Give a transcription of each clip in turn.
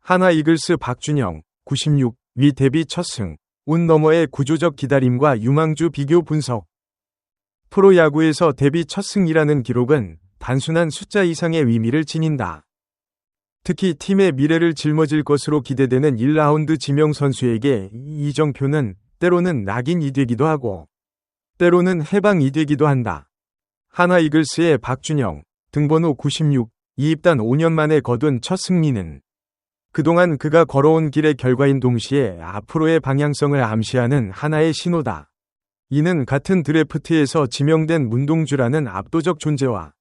하나 이글스 박준영 96 위 데뷔 첫 승, 운 너머의 구조적 기다림과 유망주 비교 분석. 프로야구에서 데뷔 첫 승이라는 기록은 단순한 숫자 이상의 의미를 지닌다. 특히 팀의 미래를 짊어질 것으로 기대되는 1라운드 지명 선수에게 이 이정표는 때로는 낙인이 되기도 하고 때로는 해방이 되기도 한다. 하나 이글스의 박준영, 등번호 96, 이 입단 5년 만에 거둔 첫 승리는 그동안 그가 걸어온 길의 결과인 동시에 앞으로의 방향성을 암시하는 하나의 신호다. 이는 같은 드래프트에서 지명된 문동주라는 압도적 존재와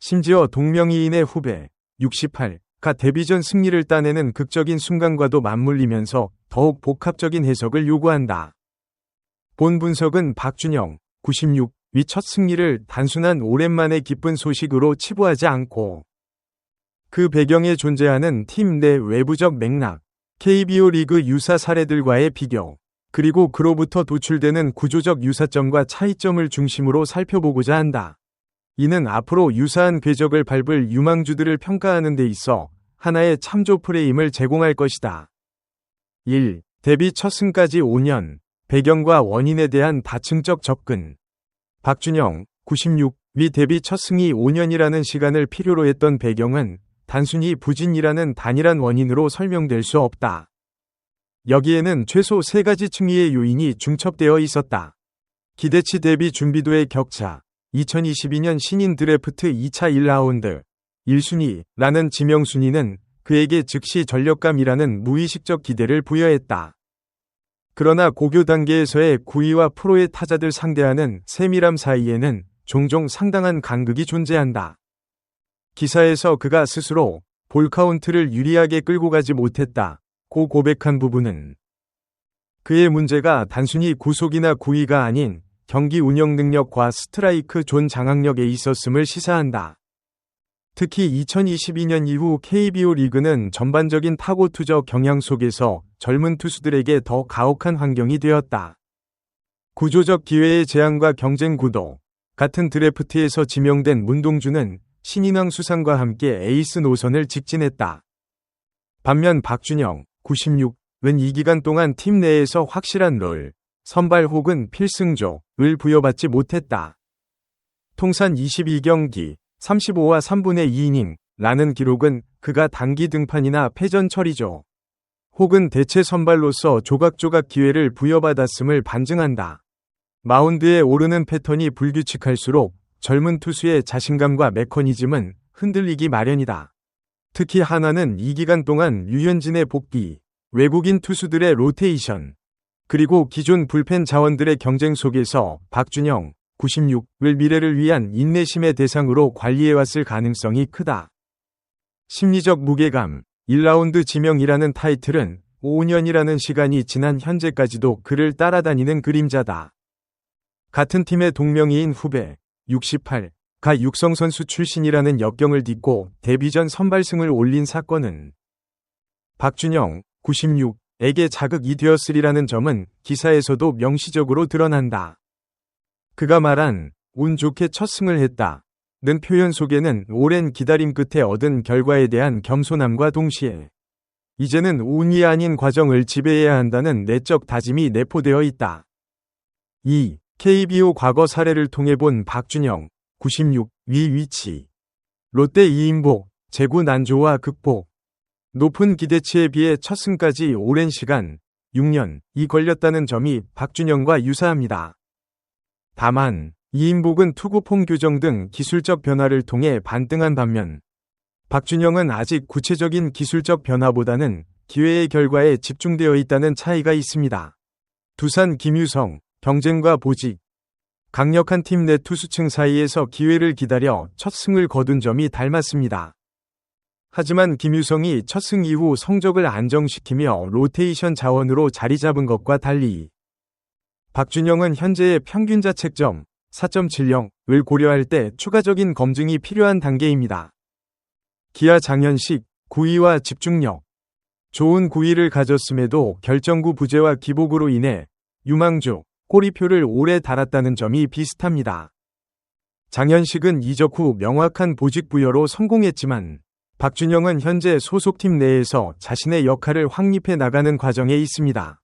심지어 동명이인의 후배 68가 데뷔 전 승리를 따내는 극적인 순간과도 맞물리면서 더욱 복합적인 해석을 요구한다. 본 분석은 박준영 96 위 첫 승리를 단순한 오랜만에 기쁜 소식으로 치부하지 않고 그 배경에 존재하는 팀 내 외부적 맥락, KBO 리그 유사 사례들과의 비교, 그리고 그로부터 도출되는 구조적 유사점과 차이점을 중심으로 살펴보고자 한다. 이는 앞으로 유사한 궤적을 밟을 유망주들을 평가하는 데 있어 하나의 참조 프레임을 제공할 것이다. 1. 데뷔 첫 승까지 5년, 배경과 원인에 대한 다층적 접근. 박준영, 96, 위 데뷔 첫 승이 5년이라는 시간을 필요로 했던 배경은 단순히 부진이라는 단일한 원인으로 설명될 수 없다. 여기에는 최소 3가지 층위의 요인이 중첩되어 있었다. 기대치 대비 준비도의 격차, 2022년 신인 드래프트 2차 1라운드, 1순위라는 지명순위는 그에게 즉시 전력감이라는 무의식적 기대를 부여했다. 그러나 고교 단계에서의 9위와 프로의 타자들 상대하는 세밀함 사이에는 종종 상당한 간극이 존재한다. 기사에서 그가 스스로 볼 카운트를 유리하게 끌고 가지 못했다고 고백한 부분은 그의 문제가 단순히 구속이나 구위가 아닌 경기 운영 능력과 스트라이크 존 장악력에 있었음을 시사한다. 특히 2022년 이후 KBO 리그는 전반적인 타고 투적 경향 속에서 젊은 투수들에게 더 가혹한 환경이 되었다. 구조적 기회의 제한과 경쟁 구도, 같은 드래프트에서 지명된 문동주는 신인왕 수상과 함께 에이스 노선을 직진했다. 반면 박준영, 96은 이 기간 동안 팀 내에서 확실한 롤, 선발 혹은 필승조를 부여받지 못했다. 통산 22경기, 35와 3분의 2이닝라는 기록은 그가 단기 등판이나 패전 처리조, 혹은 대체 선발로서 조각조각 기회를 부여받았음을 반증한다. 마운드에 오르는 패턴이 불규칙할수록 젊은 투수의 자신감과 메커니즘은 흔들리기 마련이다. 특히 하나는 이 기간 동안 류현진의 복귀, 외국인 투수들의 로테이션, 그리고 기존 불펜 자원들의 경쟁 속에서 박준영, 96을 미래를 위한 인내심의 대상으로 관리해왔을 가능성이 크다. 심리적 무게감, 1라운드 지명이라는 타이틀은 5년이라는 시간이 지난 현재까지도 그를 따라다니는 그림자다. 같은 팀의 동명이인 후배, 68가 육성 선수 출신이라는 역경을 딛고 데뷔 전 선발승을 올린 사건은 박준영, 96에게 자극이 되었으리라는 점은 기사에서도 명시적으로 드러난다. 그가 말한 운 좋게 첫 승을 했다는 표현 속에는 오랜 기다림 끝에 얻은 결과에 대한 겸손함과 동시에 이제는 운이 아닌 과정을 지배해야 한다는 내적 다짐이 내포되어 있다. 2. KBO 과거 사례를 통해 본 박준영, 96, 위 위치. 롯데 이인복, 제구 난조와 극복. 높은 기대치에 비해 첫 승까지 오랜 시간, 6년이 걸렸다는 점이 박준영과 유사합니다. 다만, 이인복은 투구 폼 교정 등 기술적 변화를 통해 반등한 반면, 박준영은 아직 구체적인 기술적 변화보다는 기회의 결과에 집중되어 있다는 차이가 있습니다. 두산 김유성, 경쟁과 보직. 강력한 팀 내 투수층 사이에서 기회를 기다려 첫 승을 거둔 점이 닮았습니다. 하지만 김유성이 첫 승 이후 성적을 안정시키며 로테이션 자원으로 자리 잡은 것과 달리 박준영은 현재의 평균 자책점 4.70을 고려할 때 추가적인 검증이 필요한 단계입니다. 기아 장현식, 구위와 집중력. 좋은 구위를 가졌음에도 결정구 부재와 기복으로 인해 유망주, 꼬리표를 오래 달았다는 점이 비슷합니다. 장현식은 이적 후 명확한 보직 부여로 성공했지만 박준영은 현재 소속팀 내에서 자신의 역할을 확립해 나가는 과정에 있습니다.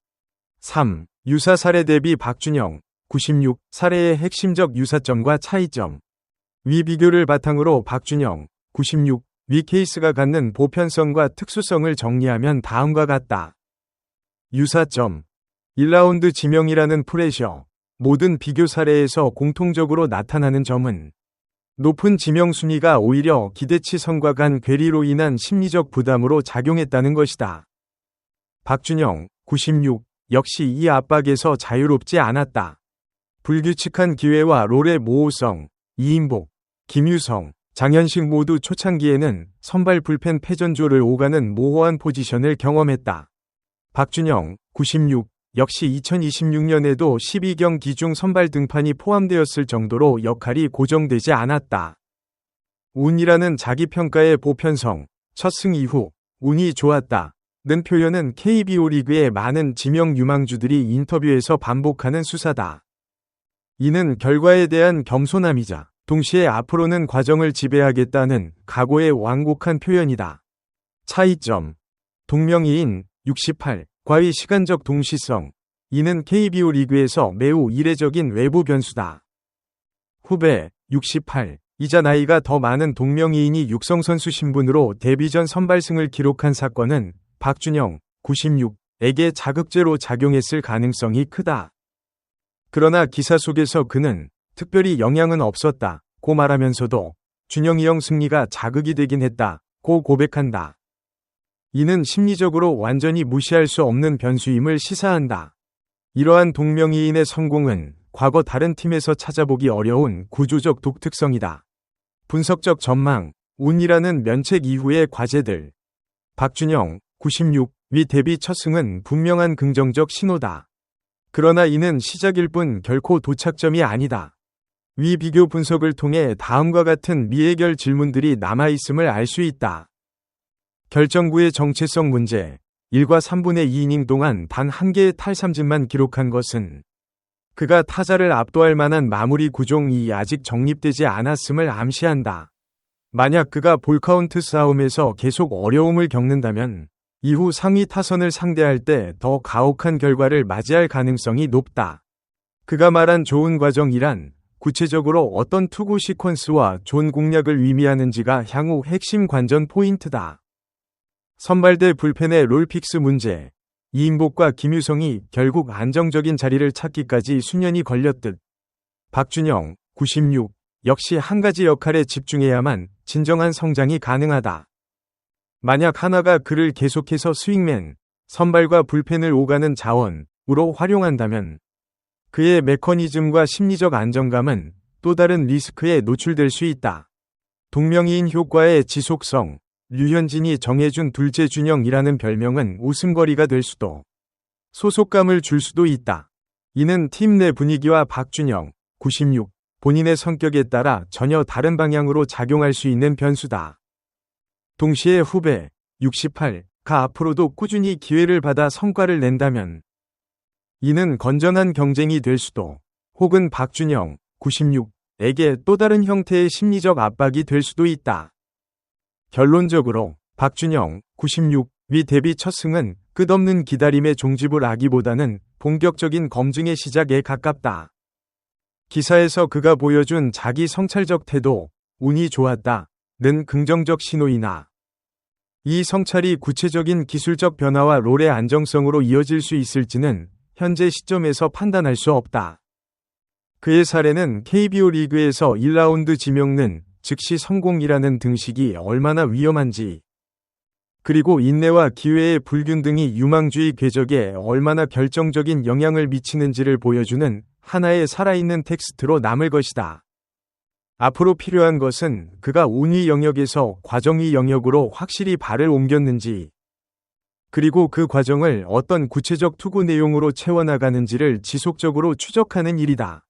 3. 유사 사례 대비 박준영 96 사례의 핵심적 유사점과 차이점. 위 비교를 바탕으로 박준영 96 위 케이스가 갖는 보편성과 특수성을 정리하면 다음과 같다. 유사점 1라운드 지명이라는 프레셔. 모든 비교 사례에서 공통적으로 나타나는 점은 높은 지명 순위가 오히려 기대치 성과 간 괴리로 인한 심리적 부담으로 작용했다는 것이다. 박준영 96 역시 이 압박에서 자유롭지 않았다. 불규칙한 기회와 롤의 모호성, 이인복, 김유성, 장현식 모두 초창기에는 선발 불펜 패전조를 오가는 모호한 포지션을 경험했다. 박준영 96 역시 2026년에도 12경기 중 선발 등판이 포함되었을 정도로 역할이 고정되지 않았다. 운이라는 자기평가의 보편성, 첫 승 이후 운이 좋았다. 는 표현은 KBO 리그의 많은 지명 유망주들이 인터뷰에서 반복하는 수사다. 이는 결과에 대한 겸손함이자 동시에 앞으로는 과정을 지배하겠다는 각오의 완곡한 표현이다. 차이점 동명이인 68 과의 시간적 동시성. 이는 KBO 리그에서 매우 이례적인 외부 변수다. 후배 68 이자 나이가 더 많은 동명이인이 육성선수 신분으로 데뷔전 선발승을 기록한 사건은 박준영 96에게 자극제로 작용했을 가능성이 크다. 그러나 기사 속에서 그는 특별히 영향은 없었다 고 말하면서도 준영이 형 승리가 자극이 되긴 했다 고 고백한다. 이는 심리적으로 완전히 무시할 수 없는 변수임을 시사한다. 이러한 동명이인의 성공은 과거 다른 팀에서 찾아보기 어려운 구조적 독특성이다. 분석적 전망, 운이라는 면책 이후의 과제들. 박준영 96 위 데뷔 첫 승은 분명한 긍정적 신호다. 그러나 이는 시작일 뿐 결코 도착점이 아니다. 위 비교 분석을 통해 다음과 같은 미해결 질문들이 남아있음을 알 수 있다. 결정구의 정체성 문제. 1과 3분의 2이닝 동안 단 한 개의 탈삼진만 기록한 것은 그가 타자를 압도할 만한 마무리 구종이 아직 정립되지 않았음을 암시한다. 만약 그가 볼카운트 싸움에서 계속 어려움을 겪는다면 이후 상위 타선을 상대할 때 더 가혹한 결과를 맞이할 가능성이 높다. 그가 말한 좋은 과정이란 구체적으로 어떤 투구 시퀀스와 존 공략을 의미하는지가 향후 핵심 관전 포인트다. 선발대 불펜의 롤픽스 문제. 이인복과 김유성이 결국 안정적인 자리를 찾기까지 수년이 걸렸듯 박준영 96 역시 한 가지 역할에 집중해야만 진정한 성장이 가능하다. 만약 하나가 그를 계속해서 스윙맨, 선발과 불펜을 오가는 자원으로 활용한다면 그의 메커니즘과 심리적 안정감은 또 다른 리스크에 노출될 수 있다. 동명이인 효과의 지속성. 류현진이 정해준 둘째 준영이라는 별명은 웃음거리가 될 수도 소속감을 줄 수도 있다. 이는 팀 내 분위기와 박준영 96 본인의 성격에 따라 전혀 다른 방향으로 작용할 수 있는 변수다. 동시에 후배 68가 앞으로도 꾸준히 기회를 받아 성과를 낸다면 이는 건전한 경쟁이 될 수도 혹은 박준영 96에게 또 다른 형태의 심리적 압박이 될 수도 있다. 결론적으로 박준영 96 위 데뷔 첫 승은 끝없는 기다림의 종집을 하기보다는 본격적인 검증의 시작에 가깝다. 기사에서 그가 보여준 자기 성찰적 태도, 운이 좋았다는 긍정적 신호이나 이 성찰이 구체적인 기술적 변화와 롤의 안정성으로 이어질 수 있을지는 현재 시점에서 판단할 수 없다. 그의 사례는 KBO 리그에서 1라운드 지명는 즉시 성공이라는 등식이 얼마나 위험한지, 그리고 인내와 기회의 불균등이 유망주의 궤적에 얼마나 결정적인 영향을 미치는지를 보여주는 하나의 살아있는 텍스트로 남을 것이다. 앞으로 필요한 것은 그가 운위 영역에서 과정위 영역으로 확실히 발을 옮겼는지, 그리고 그 과정을 어떤 구체적 투구 내용으로 채워나가는지를 지속적으로 추적하는 일이다.